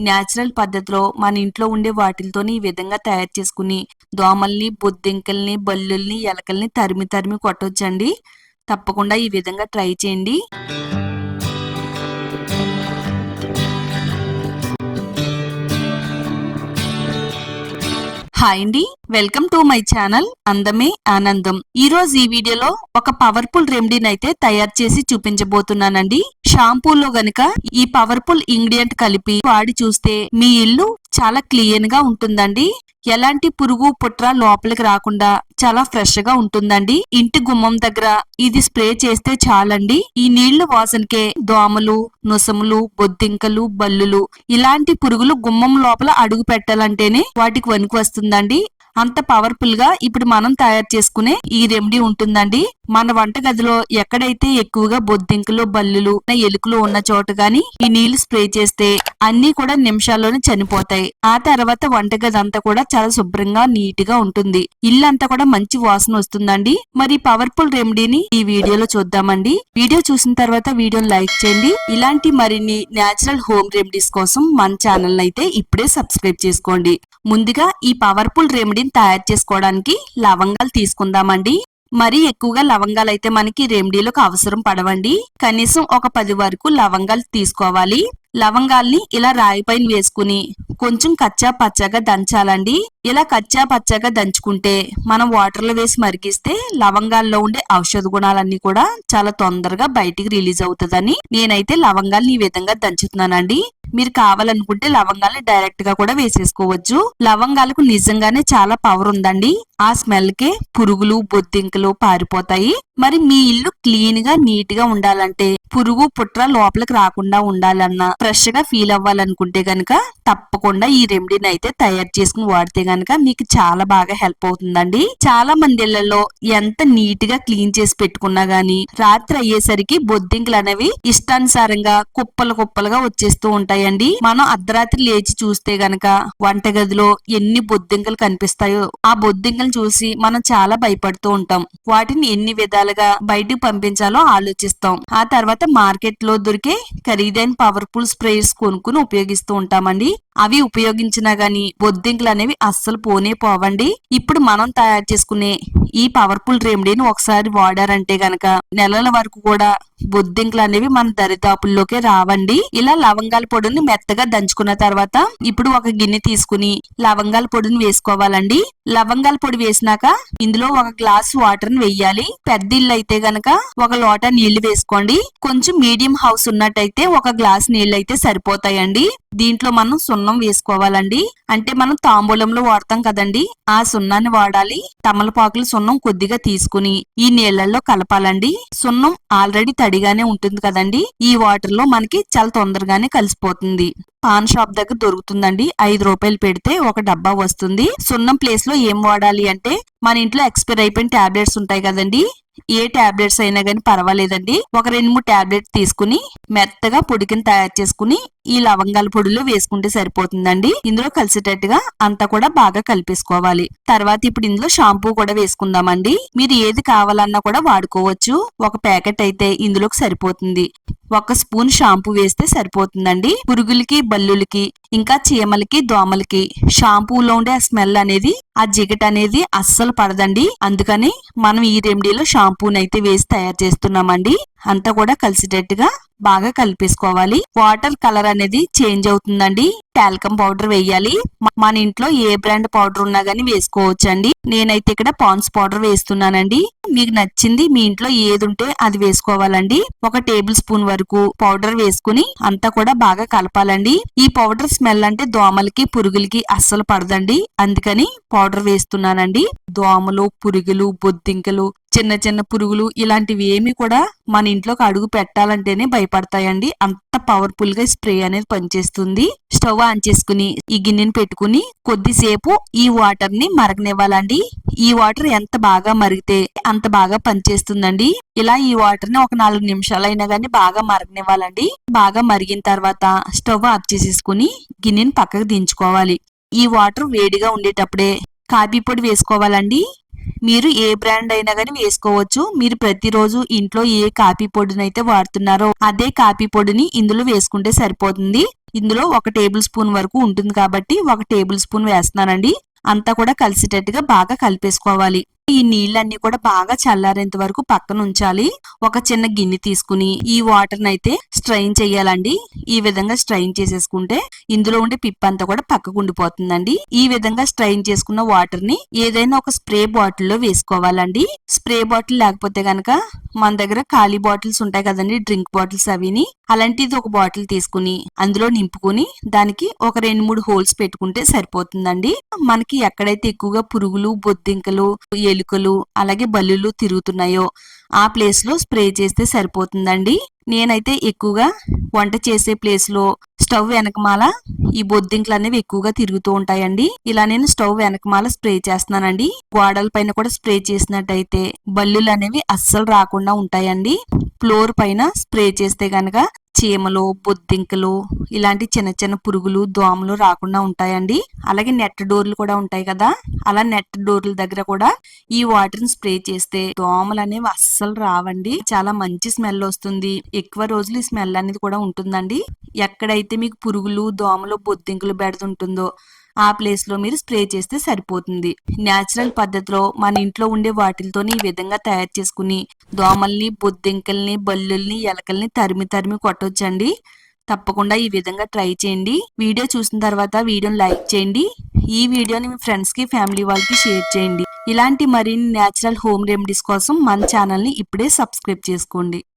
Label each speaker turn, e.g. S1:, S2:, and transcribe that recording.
S1: Natural పద్ధతిలో మన ఇంట్లో ఉండే వాటిలతోని ఈ విధంగా తయారు చేసుకుని దోమల్ని, బొద్దింకల్ని, బల్లుల్ని, ఎలకల్ని తరిమి తరిమి కొట్టొచ్చండి. తప్పకుండా ఈ విధంగా ట్రై చేయండి. హాయ్ అండి, వెల్కమ్ టు మై ఛానల్ అందమే ఆనందం. ఈ రోజు ఈ వీడియోలో ఒక పవర్ఫుల్ రెమెడీని అయితే తయారు చేసి చూపించబోతున్నానండి. షాంపూలో గనుక ఈ పవర్ఫుల్ ఇంగ్రీడియంట్ కలిపి వాడి చూస్తే మీ ఇల్లు చాలా క్లీన్ గా ఉంటుందండి. ఎలాంటి పురుగు పుట్ర లోపలికి రాకుండా చాలా ఫ్రెష్ గా ఉంటుందండి. ఇంటి గుమ్మం దగ్గర ఇది స్ప్రే చేస్తే చాలండి. ఈ నీళ్లు వాసనకే దోమలు, నొసములు, బొద్దింకలు, బల్లులు ఇలాంటి పురుగులు గుమ్మం లోపల అడుగు పెట్టాలంటేనే వాటికి వణుకు వస్తుందండి. అంత పవర్ఫుల్ గా ఇప్పుడు మనం తయారు చేసుకునే ఈ రెమెడీ ఉంటుందండి. మన వంట గదిలో ఎక్కడైతే ఎక్కువగా బొద్దింకలు, బల్లులు, ఎలుకలు ఉన్న చోట గాని ఈ నీళ్లు స్ప్రే చేస్తే అన్ని కూడా నిమిషాల్లోనే చనిపోతాయి. ఆ తర్వాత వంటగది అంతా కూడా చాలా శుభ్రంగా నీట్ గా ఉంటుంది. ఇల్లంతా కూడా మంచి వాసన వస్తుందండి. మరి పవర్ఫుల్ రెమెడీని ఈ వీడియోలో చూద్దామండి. వీడియో చూసిన తర్వాత వీడియోని లైక్ చేయండి. ఇలాంటి మరిన్ని న్యాచురల్ హోమ్ రెమెడీస్ కోసం మన ఛానల్ అయితే ఇప్పుడే సబ్స్క్రైబ్ చేసుకోండి. ముందుగా ఈ పవర్ఫుల్ రెమెడీని తయారు చేసుకోవడానికి లవంగాలు తీసుకుందామండి. మరీ ఎక్కువగా లవంగాలు అయితే మనకి రెమెడీలకు అవసరం పడవండి. కనీసం ఒక 10 వరకు లవంగాలు తీసుకోవాలి. లవంగాల్ని ఇలా రాయి పైన వేసుకుని కొంచెం కచ్చా పచ్చగా దంచాలండి. ఇలా కచ్చా పచ్చగా దంచుకుంటే మనం వాటర్ లో వేసి మరిగిస్తే లవంగాల్లో ఉండే ఔషధ గుణాలన్నీ కూడా చాలా తొందరగా బయటికి రిలీజ్ అవుతుందని నేనైతే లవంగాల్ని ఈ విధంగా దంచుతున్నానండి. మీరు కావాలనుకుంటే లవంగాల్ని డైరెక్ట్ గా కూడా వేసేసుకోవచ్చు. లవంగాలకు నిజంగానే చాలా పవర్ ఉందండి. ఆ స్మెల్ కే పురుగులు, బొద్దింకలు పారిపోతాయి. మరి మీ ఇల్లు క్లీన్ గా నీట్ గా ఉండాలంటే, పురుగు పుట్ర లోపలికి రాకుండా ఉండాలన్నా, ఫ్రెష్ గా ఫీల్ అవ్వాలనుకుంటే గనక తప్పకుండా ఈ రెమెడీని అయితే తయారు చేసుకుని వాడితే గనక మీకు చాలా బాగా హెల్ప్ అవుతుందండి. చాలా మంది ఇళ్లలో ఎంత నీట్ గా క్లీన్ చేసి పెట్టుకున్నా గానీ రాత్రి అయ్యేసరికి బొద్దింకలు అనేవి ఇష్టానుసారంగా కుప్పలు కుప్పలుగా వచ్చేస్తూ ఉంటాయండి. మనం అర్ధరాత్రి లేచి చూస్తే గనక వంటగదిలో ఎన్ని బొద్దింకలు కనిపిస్తాయో ఆ బొద్దింకలు చూసి మనం చాలా భయపడుతూ ఉంటాం. వాటిని ఎన్ని విధాలుగా బయటకు పంపించాలో ఆలోచిస్తాం. ఆ తర్వాత మార్కెట్ లో దొరికే ఖరీదైన పవర్ఫుల్ స్ప్రేయర్స్ కొనుక్కుని ఉపయోగిస్తూ ఉంటామండి. అవి ఉపయోగించినా గానీ బొద్దింకలు అనేవి అస్సలు పోనే పోవండి. ఇప్పుడు మనం తయారు చేసుకునే ఈ పవర్ఫుల్ రెమెడీని ఒకసారి వాడారంటే గనక నెలల వరకు కూడా బొద్దింకలు అనేవి మన దరిదాపుల్లోకే రావండి. ఇలా లవంగాల పొడిని మెత్తగా దంచుకున్న తర్వాత ఇప్పుడు ఒక గిన్నె తీసుకుని లవంగాల పొడిని వేసుకోవాలండి. లవంగాల పొడి వేసినాక ఇందులో 1 గ్లాస్ వాటర్ ని వెయ్యాలి. పెద్ద ఇల్లు అయితే గనక 1 లోట నీళ్లు వేసుకోండి. కొంచెం మీడియం హౌస్ ఉన్నట్టయితే 1 గ్లాస్ నీళ్లు అయితే సరిపోతాయండి. దీంట్లో మనం సున్నం వేసుకోవాలండి. అంటే మనం తాంబూలంలో వాడతాం కదండి, ఆ సున్నాన్ని వాడాలి. తమలపాకుల సున్నం కొద్దిగా తీసుకుని ఈ నీళ్లలో కలపాలండి. సున్నం ఆల్రెడీ తడిగానే ఉంటుంది కదండి. ఈ వాటర్ లో మనకి చాలా తొందరగానే కలిసిపోతుంది. పాన్ షాప్ దగ్గర దొరుకుతుందండి. 5 రూపాయలు పెడితే ఒక డబ్బా వస్తుంది. సున్నం ప్లేస్ లో ఏం వాడాలి అంటే మన ఇంట్లో ఎక్స్పైర్ అయిపోయిన టాబ్లెట్స్ ఉంటాయి కదండి, ఏ టాబ్లెట్స్ అయినా గానీ పర్వాలేదండి. ఒక 2-3 టాబ్లెట్స్ తీసుకుని మెత్తగా పొడికిని తయారు చేసుకుని ఈ లవంగాల పొడిలో వేసుకుంటే సరిపోతుందండి. ఇందులో కలిసేటట్టుగా అంతా కూడా బాగా కలిపేసుకోవాలి. తర్వాత ఇప్పుడు ఇందులో షాంపూ కూడా వేసుకుందామండి. మీరు ఏది కావాలన్నా కూడా వాడుకోవచ్చు. 1 ప్యాకెట్ అయితే ఇందులోకి సరిపోతుంది. 1 స్పూన్ షాంపూ వేస్తే సరిపోతుందండి. పురుగులకి, బల్లులకి, ఇంకా చీమలకి, దోమలకి షాంపూలో ఉండే ఆ స్మెల్ అనేది, ఆ జిగట అనేది అస్సలు పడదండి. అందుకని మనం ఈ రెమెడీలో షాంపూని అయితే వేసి తయారు చేస్తున్నామండి. అంతా కూడా కలిసేటట్టుగా బాగా కలిపేసుకోవాలి. వాటర్ కలర్ అనేది చేంజ్ అవుతుందండి. టాల్కమ్ పౌడర్ వేయాలి. మన ఇంట్లో ఏ బ్రాండ్ పౌడర్ ఉన్నా గానీ వేసుకోవచ్చండి. నేనైతే ఇక్కడ పాండ్స్ పౌడర్ వేస్తున్నానండి. మీకు నచ్చింది మీ ఇంట్లో ఏది ఉంటే అది వేసుకోవాలండి. 1 టేబుల్ స్పూన్ వరకు పౌడర్ వేసుకుని అంతా కూడా బాగా కలపాలండి. ఈ పౌడర్ స్మెల్ అంటే దోమలకి, పురుగులకి అస్సలు పడదండి. అందుకని పౌడర్ వేస్తున్నానండి. దోమలు, పురుగులు, బొద్దింకలు, చిన్న చిన్న పురుగులు ఇలాంటివి ఏమి కూడా మన ఇంట్లోకి అడుగు పెట్టాలంటేనే భయపడతాయండి. అంత పవర్ఫుల్ గా స్ప్రే అనేది పనిచేస్తుంది. స్టవ్ ఆన్ చేసుకుని ఈ గిన్నెని పెట్టుకుని కొద్దిసేపు ఈ వాటర్ ని మరగనివ్వాలండి. ఈ వాటర్ ఎంత బాగా మరిగితే అంత బాగా పనిచేస్తుందండి. ఇలా ఈ వాటర్ ని ఒక 4 నిమిషాలైనా గానీ బాగా మరగనివ్వాలండి. బాగా మరిగిన తర్వాత స్టవ్ ఆఫ్ చేసేసుకుని గిన్నెని పక్కకు దించుకోవాలి. ఈ వాటర్ వేడిగా ఉండేటప్పుడే కాఫీ పొడి వేసుకోవాలండి. మీరు ఏ బ్రాండ్ అయినా కానీ వేసుకోవచ్చు. మీరు ప్రతిరోజు ఇంట్లో ఏ కాఫీ పొడిని అయితే వాడుతున్నారో అదే కాఫీ పొడిని ఇందులో వేసుకుంటే సరిపోతుంది. ఇందులో 1 టేబుల్ స్పూన్ వరకు ఉంటుంది కాబట్టి 1 టేబుల్ స్పూన్ వేస్తున్నానండి. అంతా కూడా కలిసేటట్టుగా బాగా కలిపేసుకోవాలి. ఈ నీళ్ళన్నీ కూడా బాగా చల్లారేంత వరకు పక్కన ఉంచాలి. ఒక చిన్న గిన్నె తీసుకుని ఈ వాటర్ నైతే స్ట్రైన్ చేయాలండి. ఈ విధంగా స్ట్రైన్ చేసేసుకుంటే ఇందులో ఉండే పిప్పంతా కూడా పక్కకు ఉండిపోతుందండి. ఈ విధంగా స్ట్రైన్ చేసుకున్న వాటర్ ని ఏదైనా ఒక స్ప్రే బాటిల్లో వేసుకోవాలండి. స్ప్రే బాటిల్ లేకపోతే గనక మన దగ్గర ఖాళీ బాటిల్స్ ఉంటాయి కదండి, డ్రింక్ బాటిల్స్ అవిని. అలాంటిది ఒక బాటిల్ తీసుకుని అందులో నింపుకుని దానికి ఒక 2-3 హోల్స్ పెట్టుకుంటే సరిపోతుందండి. మనకి ఎక్కడైతే ఎక్కువగా పురుగులు, బొద్దింకలు, ఎలుకలు అలాగే బల్లులు తిరుగుతున్నాయో ఆ ప్లేస్ లో స్ప్రే చేస్తే సరిపోతుందండి. నేనైతే ఎక్కువగా వంట చేసే ప్లేస్ లో స్టవ్ వెనకమాల ఈ బొద్దింకలు అనేవి ఎక్కువగా తిరుగుతూ ఉంటాయండి. ఇలా నేను స్టవ్ వెనకమాల స్ప్రే చేస్తున్నానండి. గోడల పైన కూడా స్ప్రే చేసినట్టయితే బల్లులు అనేవి అస్సలు రాకుండా ఉంటాయండి. ఫ్లోర్ పైన స్ప్రే చేస్తే గనక చీమలు, బొద్దింకలు ఇలాంటి చిన్న చిన్న పురుగులు, దోమలు రాకుండా ఉంటాయండి. అలాగే నెట్ డోర్లు కూడా ఉంటాయి కదా, అలా నెట్ డోర్ల దగ్గర కూడా ఈ వాటర్ ని స్ప్రే చేస్తే దోమలు అనేవి అస్సలు రావండి. చాలా మంచి స్మెల్ వస్తుంది. ఎక్కువ రోజులు ఈ స్మెల్ అనేది కూడా ఉంటుందండి. ఎక్కడైతే మీకు పురుగులు, దోమలు, బొద్దింకలు బెడదుంటుందో ఆ ప్లేస్ లో మీరు స్ప్రే చేస్తే సరిపోతుంది. న్యాచురల్ పద్ధతిలో మన ఇంట్లో ఉండే వాటిలతోని ఈ విధంగా తయారు చేసుకుని దోమల్ని, బొద్దింకల్ని, బల్లుల్ని, ఎలకల్ని తరిమి తరిమి కొట్టొచ్చండి. తప్పకుండా ఈ విధంగా ట్రై చేయండి. వీడియో చూసిన తర్వాత వీడియోని లైక్ చేయండి. ఈ వీడియోని మీ ఫ్రెండ్స్ కి, ఫ్యామిలీ వాళ్ళకి షేర్ చేయండి. ఇలాంటి మరిన్ని న్యాచురల్ హోమ్ రెమెడీస్ కోసం మన ఛానల్ ని ఇప్పుడే సబ్స్క్రైబ్ చేసుకోండి.